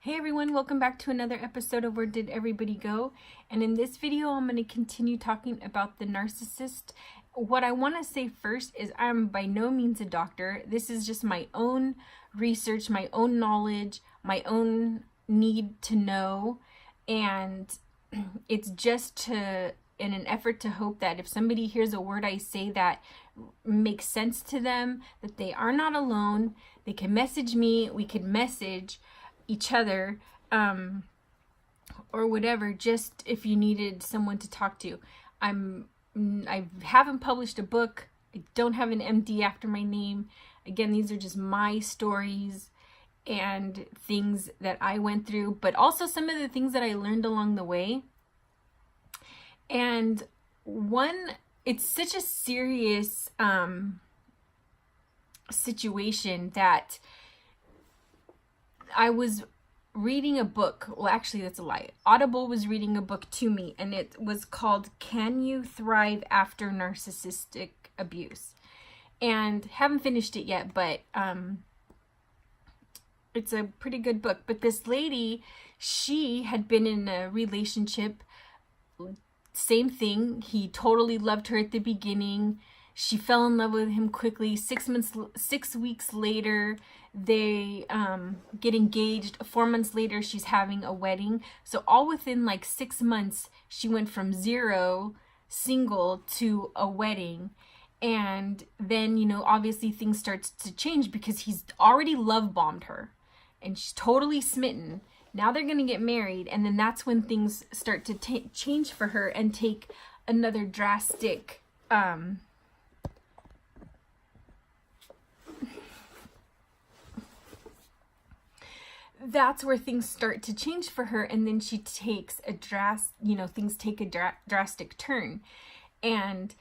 Hey everyone, welcome back to another episode of Where Did Everybody Go? And in this video, I'm going to continue talking about the narcissist. What I want to say first is I'm by no means a doctor. This is just my own research, my own knowledge, my own need to know. And it's just in an effort to hope that if somebody hears a word I say that makes sense to them, that they are not alone, they can message me, we can message each other, or whatever, just if you needed someone to talk to. I haven't published a book. I don't have an MD after my name. Again, these are just my stories and things that I went through, but also some of the things that I learned along the way. And it's such a serious situation that I was reading a book. Well, actually, that's a lie. Audible was reading a book to me, and it was called Can You Thrive After Narcissistic Abuse? And haven't finished it yet, but it's a pretty good book. But this lady, she had been in a relationship, same thing. He totally loved her at the beginning. She fell in love with him quickly. 6 weeks later, they get engaged. 4 months later, she's having a wedding. So all within like 6 months, she went from zero, single, to a wedding. And then, obviously things start to change because he's already love bombed her. And she's totally smitten. Now they're going to get married. And then that's when things start to change for her and take another drastic that's where things start to change for her, and then she takes things take a drastic turn. And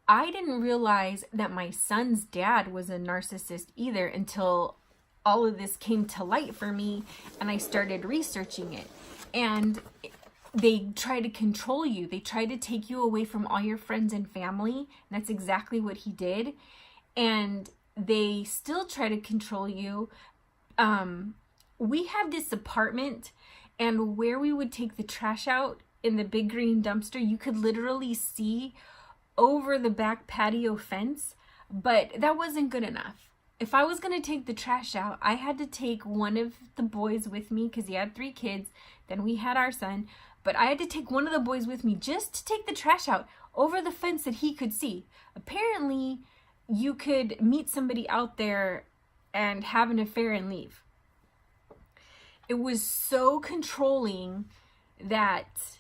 I didn't realize that my son's dad was a narcissist either until all of this came to light for me and I started researching it. And they try to control you. They try to take you away from all your friends and family. And that's exactly what he did. And they still try to control you. We had this apartment, and where we would take the trash out in the big green dumpster, you could literally see over the back patio fence, but that wasn't good enough. If I was going to take the trash out, I had to take one of the boys with me because he had 3 kids. Then we had our son, but I had to take one of the boys with me just to take the trash out over the fence that he could see. Apparently, you could meet somebody out there and have an affair and leave. It was so controlling that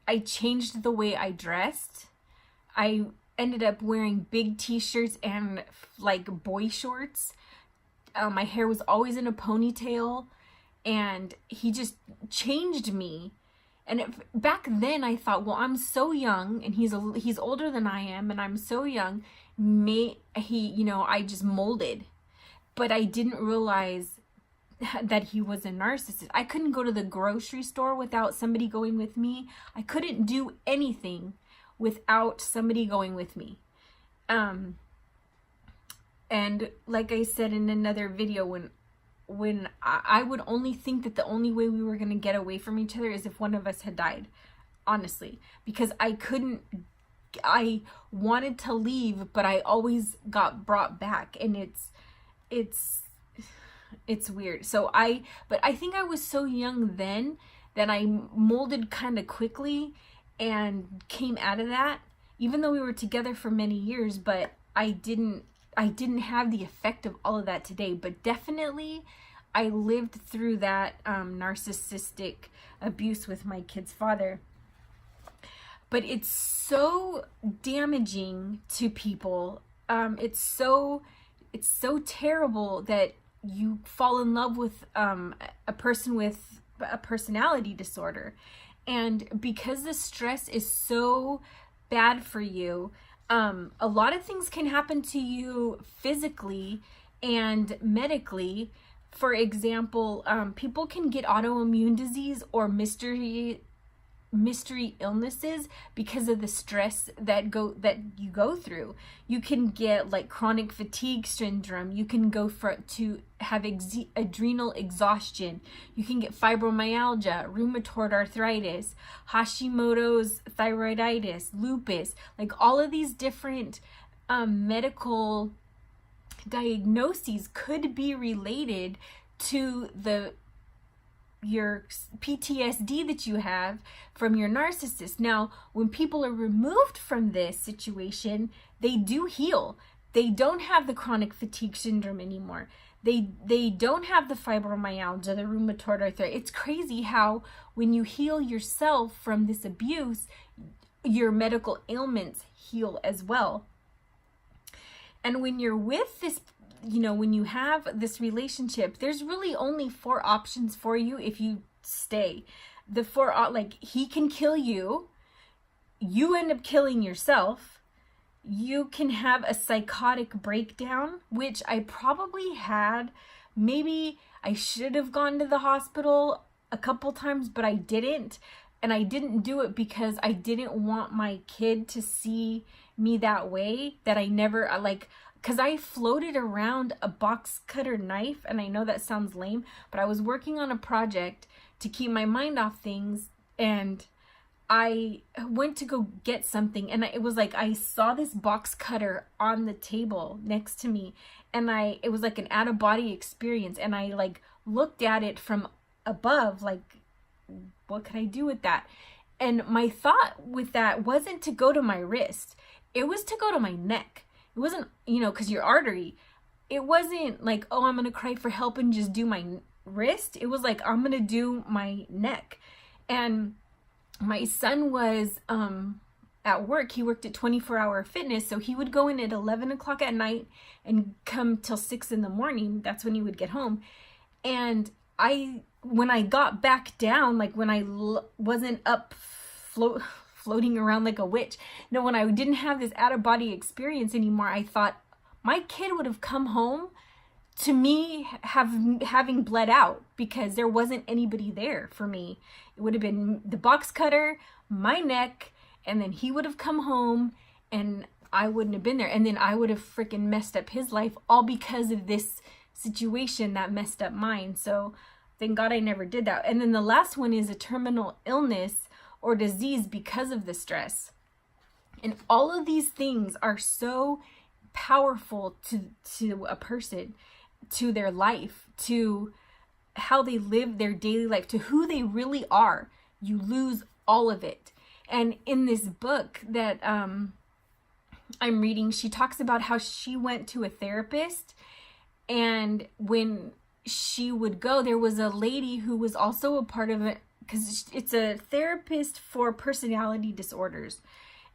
I changed the way I dressed. I ended up wearing big t-shirts and like boy shorts. My hair was always in a ponytail, and he just changed me. And back then I thought, well, I'm so young, and he's older than I am, and I'm so young. I just molded. But I didn't realize that he was a narcissist. I couldn't go to the grocery store without somebody going with me. I couldn't do anything without somebody going with me. And like I said in another video, when I would only think that the only way we were going to get away from each other is if one of us had died, honestly, because I wanted to leave, but I always got brought back, and it's weird. But I think I was so young then that I molded kind of quickly and came out of that, even though we were together for many years. But I didn't have the effect of all of that today. But definitely I lived through that narcissistic abuse with my kid's father. But it's so damaging to people. It's so terrible that you fall in love with a person with a personality disorder. And because the stress is so bad for you, a lot of things can happen to you physically and medically. For example, people can get autoimmune disease or mystery illnesses because of the stress that you go through. You can get like chronic fatigue syndrome. You can go to have adrenal exhaustion. You can get fibromyalgia, rheumatoid arthritis, Hashimoto's thyroiditis, lupus, like all of these different medical diagnoses could be related to your PTSD that you have from your narcissist. Now, when people are removed from this situation, they do heal. They don't have the chronic fatigue syndrome anymore. They don't have the fibromyalgia, the rheumatoid arthritis. It's crazy how when you heal yourself from this abuse, your medical ailments heal as well. And when you're with this, when you have this relationship, there's really only 4 options for you if you stay. The 4, he can kill you, you end up killing yourself, you can have a psychotic breakdown, which I probably had. Maybe I should have gone to the hospital a couple times, but I didn't. And I didn't do it because I didn't want my kid to see me that way, that I never, because I floated around a box cutter knife, and I know that sounds lame, but I was working on a project to keep my mind off things, and I went to go get something, and it was like I saw this box cutter on the table next to me, and it was like an out-of-body experience, and I looked at it from above, what could I do with that? And my thought with that wasn't to go to my wrist. It was to go to my neck. It wasn't, because your artery, it wasn't like, oh, I'm going to cry for help and just do my wrist. It was like, I'm going to do my neck. And my son was at work. He worked at 24-Hour Fitness. So he would go in at 11 o'clock at night and come till 6 in the morning. That's when he would get home. And when I got back down, when I wasn't up floating around like a witch. No, when I didn't have this out-of-body experience anymore, I thought my kid would have come home to me having bled out because there wasn't anybody there for me. It would have been the box cutter, my neck, and then he would have come home and I wouldn't have been there. And then I would have freaking messed up his life all because of this situation that messed up mine. So thank God I never did that. And then the last one is a terminal illness or disease because of the stress. And all of these things are so powerful to a person, to their life, to how they live their daily life, to who they really are. You lose all of it. And in this book that I'm reading, she talks about how she went to a therapist, and when she would go, there was a lady who was also a part of it, because it's a therapist for personality disorders.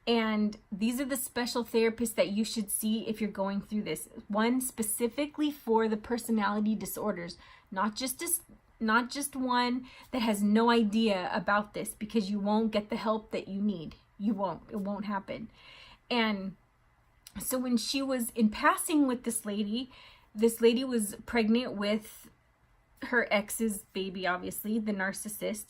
And these are the special therapists that you should see if you're going through this. One specifically for the personality disorders, not just one that has no idea about this, because you won't get the help that you need. It won't happen. And so when she was in passing with this lady was pregnant with her ex's baby, obviously, the narcissist.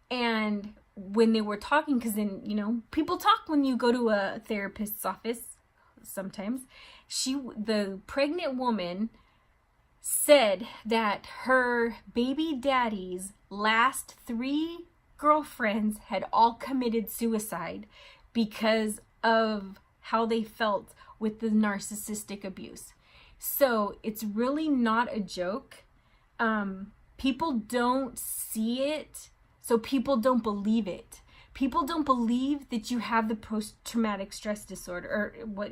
And when they were talking, because then, people talk when you go to a therapist's office sometimes. The pregnant woman said that her baby daddy's last 3 girlfriends had all committed suicide because of how they felt with the narcissistic abuse. So it's really not a joke. People don't see it, so people don't believe it. People don't believe that you have the post-traumatic stress disorder, or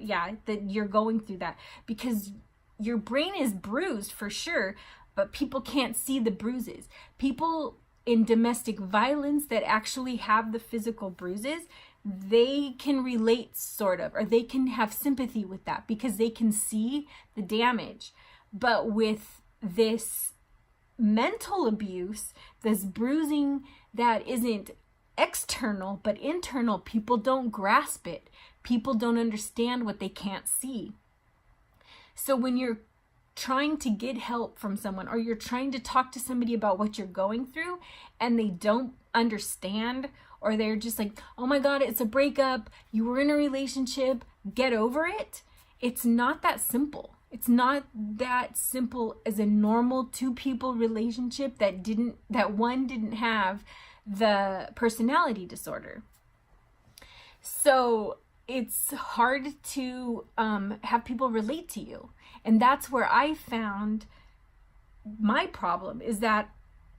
that you're going through that, because your brain is bruised for sure, but people can't see the bruises. People in domestic violence that actually have the physical bruises, they can relate sort of, or they can have sympathy with that because they can see the damage. But with this mental abuse, this bruising that isn't external but internal, people don't grasp it. People don't understand what they can't see. So when you're trying to get help from someone, or you're trying to talk to somebody about what you're going through and they don't understand, or they're just like, oh my God, it's a breakup. You were in a relationship, get over it. It's not that simple. It's not that simple as a normal two people relationship that one didn't have the personality disorder. So it's hard to have people relate to you. And that's where I found my problem, is that,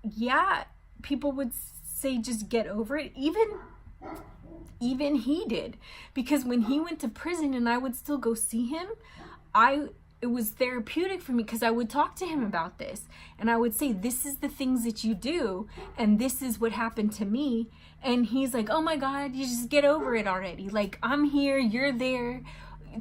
yeah, people would say, just get over it. Even he did. Because when he went to prison and I would still go see him, it was therapeutic for me, because I would talk to him about this. And I would say, this is the things that you do, and this is what happened to me. And he's like, oh my God, you just get over it already. Like, I'm here, you're there.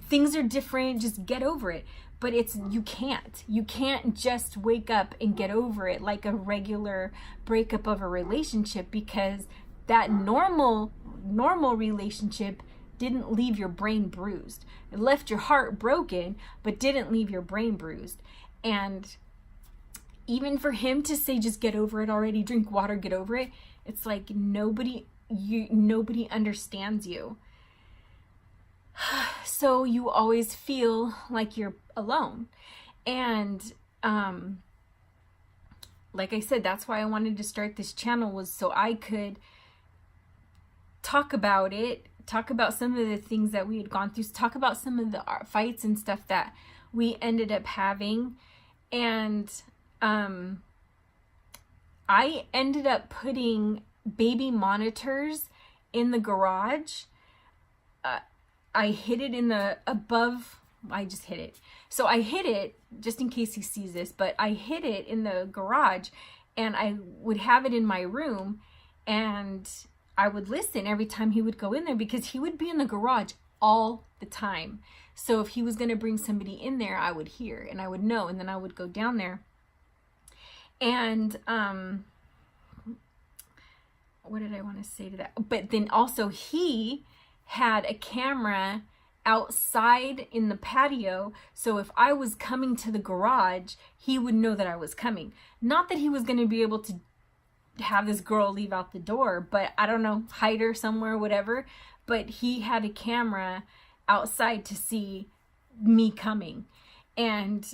Things are different, just get over it. But you can't just wake up and get over it like a regular breakup of a relationship, because that normal relationship didn't leave your brain bruised. It left your heart broken, but didn't leave your brain bruised. And even for him to say, just get over it already, drink water, get over it, it's like nobody understands you. So you always feel like you're alone. And like I said, that's why I wanted to start this channel, was so I could talk about it, talk about some of the things that we had gone through, talk about some of the fights and stuff that we ended up having. And I ended up putting baby monitors in the garage. I hid it in the I just hid it. So I hid it just in case he sees this, but I hid it in the garage, and I would have it in my room, and I would listen every time he would go in there, because he would be in the garage all the time. So if he was going to bring somebody in there, I would hear and I would know, and then I would go down there. And what did I want to say to that? But then also he had a camera outside in the patio, so if I was coming to the garage, he would know that I was coming. Not that he was going to be able to have this girl leave out the door, but I don't know, hide her somewhere, whatever. But he had a camera outside to see me coming. And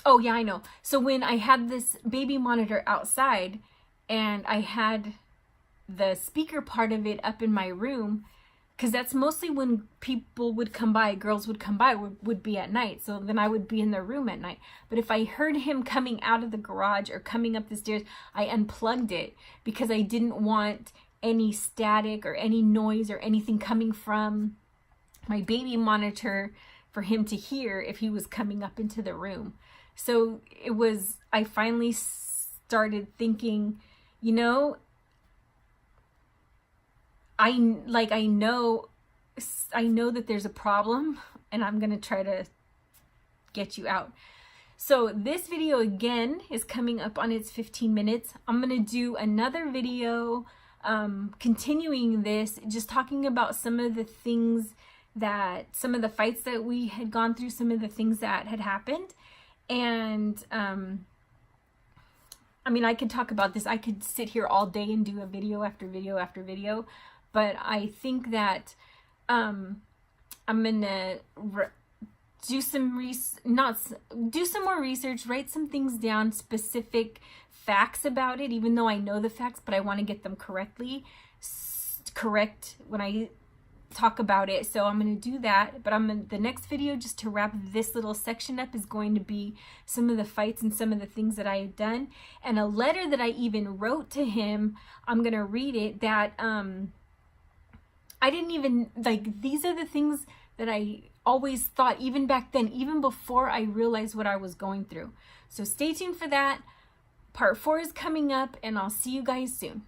oh yeah, I know. So when I had this baby monitor outside, and I had the speaker part of it up in my room, because that's mostly when people would come by, girls would come by, would be at night. So then I would be in their room at night. But if I heard him coming out of the garage or coming up the stairs, I unplugged it, because I didn't want any static or any noise or anything coming from my baby monitor for him to hear if he was coming up into the room. So I finally started thinking, you know, I know that there's a problem, and I'm going to try to get you out. So this video again is coming up on its 15 minutes. I'm going to do another video continuing this, just talking about some of the things some of the fights that we had gone through, some of the things that had happened. And I mean, I could talk about this. I could sit here all day and do a video after video after video. But I think that I'm gonna do some more research, write some things down, specific facts about it, even though I know the facts, but I want to get them correct when I talk about it. So I'm going to do that. But the next video, just to wrap this little section up, is going to be some of the fights and some of the things that I had done, and a letter that I even wrote to him. I'm going to read it, that I didn't even, like, these are the things that I always thought, even back then, even before I realized what I was going through. So stay tuned for that. Part 4 is coming up, and I'll see you guys soon.